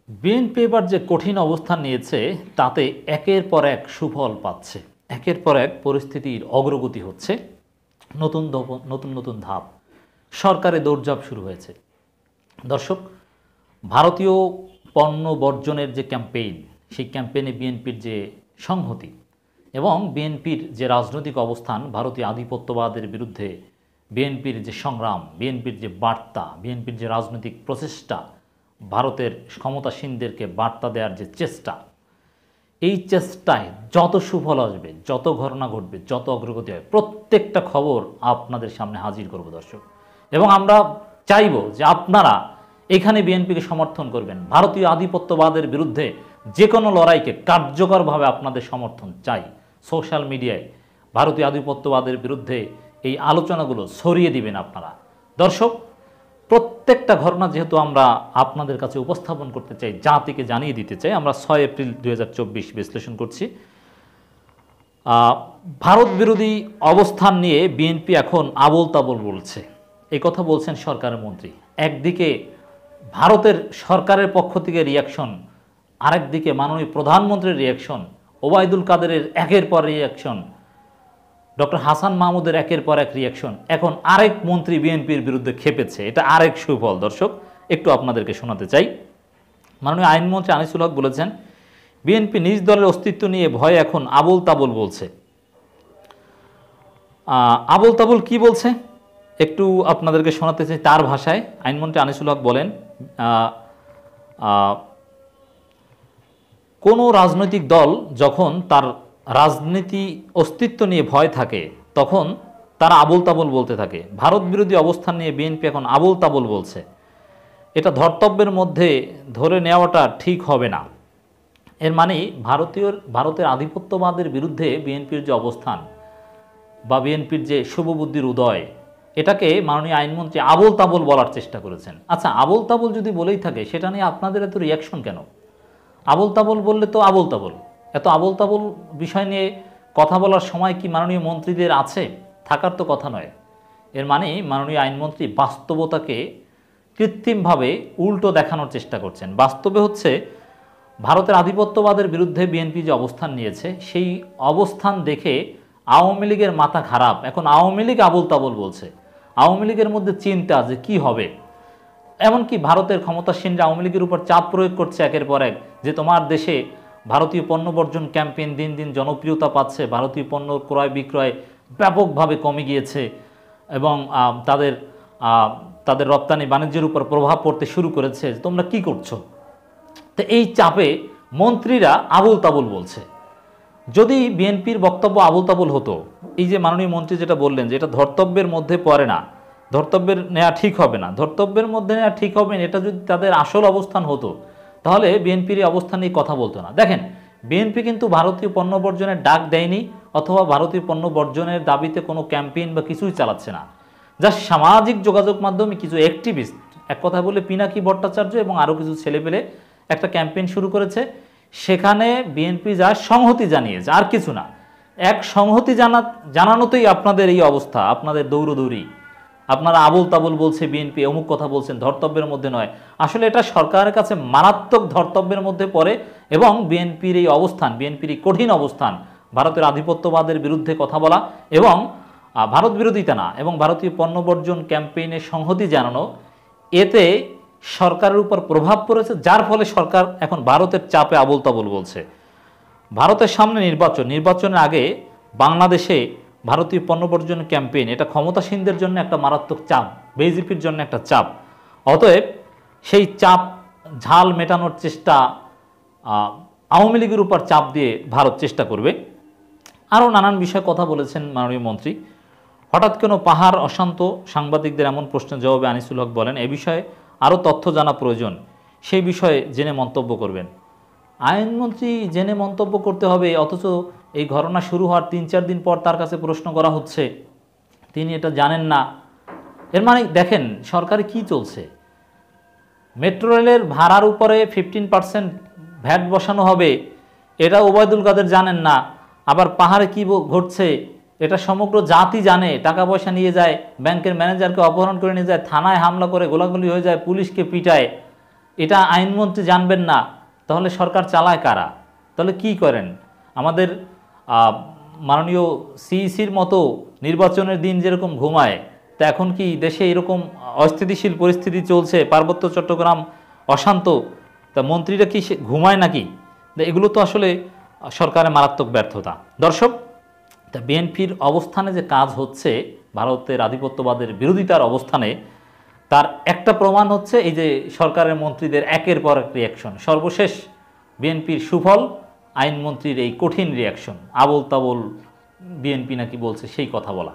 BNP এবার যে কঠিন অবস্থান নিয়েছে তাতে একের পর এক সুফল পাচ্ছে, একের পর এক পরিস্থিতির অগ্রগতি হচ্ছে, নতুন নতুন ধাপ সরকারে দৌড়ঝাঁপ শুরু হয়েছে। দর্শক, ভারতীয় পণ্য বর্জনের যে ক্যাম্পেইন, সেই ক্যাম্পেইনে বিএনপির যে সংহতি এবং বিএনপির যে রাজনৈতিক অবস্থান, ভারতীয় আধিপত্যবাদের বিরুদ্ধে বিএনপির যে সংগ্রাম, বিএনপির যে বার্তা, বিএনপির যে রাজনৈতিক প্রচেষ্টা, ভারতের ক্ষমতাসীনদেরকে বার্তা দেওয়ার যে চেষ্টা, এই চেষ্টায় যত সুফল আসবে, যত ঘটনা ঘটবে, যত অগ্রগতি হয়, প্রত্যেকটা খবর আপনাদের সামনে হাজির করব দর্শক। এবং আমরা চাইব যে আপনারা এখানে বিএনপিকে সমর্থন করবেন। ভারতীয় আধিপত্যবাদের বিরুদ্ধে যে কোনো লড়াইকে কার্যকরভাবে আপনাদের সমর্থন চাই। সোশ্যাল মিডিয়ায় ভারতীয় আধিপত্যবাদের বিরুদ্ধে এই আলোচনাগুলো ছড়িয়ে দিবেন আপনারা। দর্শক, প্রত্যেকটা ঘটনা যেহেতু আমরা আপনাদের কাছে উপস্থাপন করতে চাই, জাতিকে জানিয়ে দিতে চাই, আমরা 6 এপ্রিল 2024 বিশ্লেষণ করছি। ভারত বিরোধী অবস্থান নিয়ে বিএনপি এখন আবোল তাবোল বলছে, এই কথা বলছেন সরকারের মন্ত্রী। একদিকে ভারতের সরকারের পক্ষ থেকে রিয়াকশন, আরেকদিকে মাননীয় প্রধানমন্ত্রীর রিয়াকশন, ওবায়দুল কাদেরের একের পর রিয়াকশন, ডক্টর হাসান মাহমুদের একের পর এক রিয়াকশন। এখন আরেক মন্ত্রী বিএনপির বিরুদ্ধে খেপেছে, এটা আরেক সুফল। দর্শক, একটু আপনাদেরকে শোনাতে চাই। মাননীয় আইনমন্ত্রী আনিসুল হক বলেছেন, বিএনপি নিজ দলের অস্তিত্ব নিয়ে ভয় এখন আবোল তাবোল বলছে। আবোল তাবোল কি বলছে একটু আপনাদেরকে শোনাতে চাই তার ভাষায়। আইনমন্ত্রী আনিসুল হক বলেন, কোনো রাজনৈতিক দল যখন তার রাজনীতি অস্তিত্ব নিয়ে ভয় থাকে তখন তারা আবোল তাবোল বলতে থাকে। ভারত বিরোধী অবস্থান নিয়ে বিএনপি এখন আবোল তাবোল বলছে, এটা ধর্তব্যের মধ্যে ধরে নেওয়াটা ঠিক হবে না। এর মানে ভারতের আধিপত্যবাদের বিরুদ্ধে বিএনপির যে অবস্থান বা বিএনপির যে শুভবুদ্ধির উদয়, এটাকে মাননীয় আইনমন্ত্রী আবোল তাবোল বলার চেষ্টা করেছেন। আচ্ছা, আবোল তাবোল যদি বলেই থাকে, সেটা নিয়ে আপনাদের এত রিয়াকশন কেন? আবোল তাবোল বললে তো আবোল তাবোল, এত আবোল তাবোল বিষয় নিয়ে কথা বলার সময় কি মাননীয় মন্ত্রীদের আছে? থাকার তো কথা নয়। এর মানে মাননীয় আইনমন্ত্রী বাস্তবতাকে কৃত্রিমভাবে উল্টো দেখানোর চেষ্টা করছেন। বাস্তবে হচ্ছে ভারতের আধিপত্যবাদের বিরুদ্ধে বিএনপি যে অবস্থান নিয়েছে, সেই অবস্থান দেখে আওয়ামী লীগের মাথা খারাপ। এখন আওয়ামী লীগ আবোল তাবোল বলছে, আওয়ামী লীগের মধ্যে চিন্তা যে কি হবে। এমনকি ভারতের ক্ষমতাসীনরা আওয়ামী লীগের উপর চাপ প্রয়োগ করছে একের পর এক, যে তোমার দেশে ভারতীয় পণ্য বর্জন ক্যাম্পেইন দিন দিন জনপ্রিয়তা পাচ্ছে, ভারতীয় পণ্য ক্রয় বিক্রয় ব্যাপকভাবে কমে গিয়েছে এবং তাদের রপ্তানি বাণিজ্যের উপর প্রভাব পড়তে শুরু করেছে, তোমরা কি করছো? তো এই চাপে মন্ত্রীরা আবোল তাবোল বলছে। যদি বিএনপির বক্তব্য আবোল তাবোল হতো, এই যে মাননীয় মন্ত্রী যেটা বললেন যে এটা ধর্তব্যের মধ্যে পড়ে না, ধর্তব্যের নেওয়া ঠিক হবে না, ধর্তব্যের মধ্যে নেওয়া ঠিক হবে না, এটা যদি তাদের আসল অবস্থান হতো, তাহলে বিএনপির এই অবস্থান নিয়ে কথা বলতো না। দেখেন, বিএনপি কিন্তু ভারতীয় পণ্য বর্জনের ডাক দেয়নি, অথবা ভারতীয় পণ্য বর্জনের দাবিতে কোনো ক্যাম্পেইন বা কিছুই চালাচ্ছে না। যা সামাজিক যোগাযোগ মাধ্যমে কিছু অ্যাক্টিভিস্ট, এক কথা বলে পিনাকি ভট্টাচার্য এবং আরও কিছু ছেলেপেলে একটা ক্যাম্পেইন শুরু করেছে, সেখানে বিএনপি যা সংহতি জানিয়েছে, আর কিছু না। এক সংহতি জানানোতেই আপনাদের এই অবস্থা, আপনাদের দৌড়দৌড়ি, আপনারা আবোল তাবোল বলছে বিএনপি, অমুক কথা বলছেন, ধর্তব্যের মধ্যে নয়। আসলে এটা সরকারের কাছে মারাত্মক ধর্তব্যের মধ্যে পড়ে এবং বিএনপির এই অবস্থান, বিএনপির এই কঠিন অবস্থান, ভারতের আধিপত্যবাদের বিরুদ্ধে কথা বলা এবং ভারত বিরোধিতা না, এবং ভারতীয় পণ্য বর্জন ক্যাম্পেইনে সংহতি জানানো, এতে সরকারের উপর প্রভাব পড়েছে, যার ফলে সরকার এখন ভারতের চাপে আবোল তাবোল বলছে। ভারতের সামনে নির্বাচনের আগে বাংলাদেশে ভারতীয় পণ্য বর্জন ক্যাম্পেইন, এটা ক্ষমতাসীনদের জন্য একটা মারাত্মক চাপ, বিজেপির জন্য একটা চাপ। অতএব সেই চাপ ঝাল মেটানোর চেষ্টা আওয়ামী লীগের উপর চাপ দিয়ে ভারত চেষ্টা করবে। আরও নানান বিষয়ে কথা বলেছেন মাননীয় মন্ত্রী। হঠাৎ কেন পাহাড় অশান্ত? সাংবাদিকদের এমন প্রশ্নের জবাবে আনিসুল হক বলেন, এ বিষয়ে আরও তথ্য জানা প্রয়োজন, সেই বিষয়ে জেনে মন্তব্য করবেন। আইনমন্ত্রী জেনে মন্তব্য করতে হবে, অথচ এই ঘটনা শুরু হওয়ার 3-4 দিন পর তার কাছে প্রশ্ন করা হচ্ছে, তিনি এটা জানেন না। এর মানে দেখেন সরকারে কি চলছে। মেট্রো রেলের ভাড়ার উপরে 15% ভ্যাট বসানো হবে, এটা ওবায়দুল কাদের জানেন না। আবার পাহাড়ে কি ঘটছে এটা সমগ্র জাতি জানে। টাকা পয়সা নিয়ে যায়, ব্যাংকের ম্যানেজারকে অপহরণ করে নিয়ে যায়, থানায় হামলা করে গোলাগুলি হয়ে যায়, পুলিশকে পিটায়, এটা আইনমন্ত্রী জানবেন না, তাহলে সরকার চালায় কারা? তাহলে কি করেন? আমাদের মাননীয় সিইসির মতো নির্বাচনের দিন যেরকম ঘুমায়, তা এখন কি দেশে এরকম অস্থিতিশীল পরিস্থিতি চলছে, পার্বত্য চট্টগ্রাম অশান্ত, তা মন্ত্রীরা কি ঘুমায় নাকি? এগুলো তো আসলে সরকারের মারাত্মক ব্যর্থতা। দর্শক, তা বিএনপির অবস্থানে যে কাজ হচ্ছে, ভারতের আধিপত্যবাদের বিরোধিতার অবস্থানে, তার একটা প্রমাণ হচ্ছে এই যে সরকারের মন্ত্রীদের একের পর এক রিয়াকশন। সর্বশেষ বিএনপির সুফল, আইনমন্ত্রীর এই কঠিন রিয়াকশন, আবোল তাবোল বিএনপি নাকি বলছে সেই কথা বলা।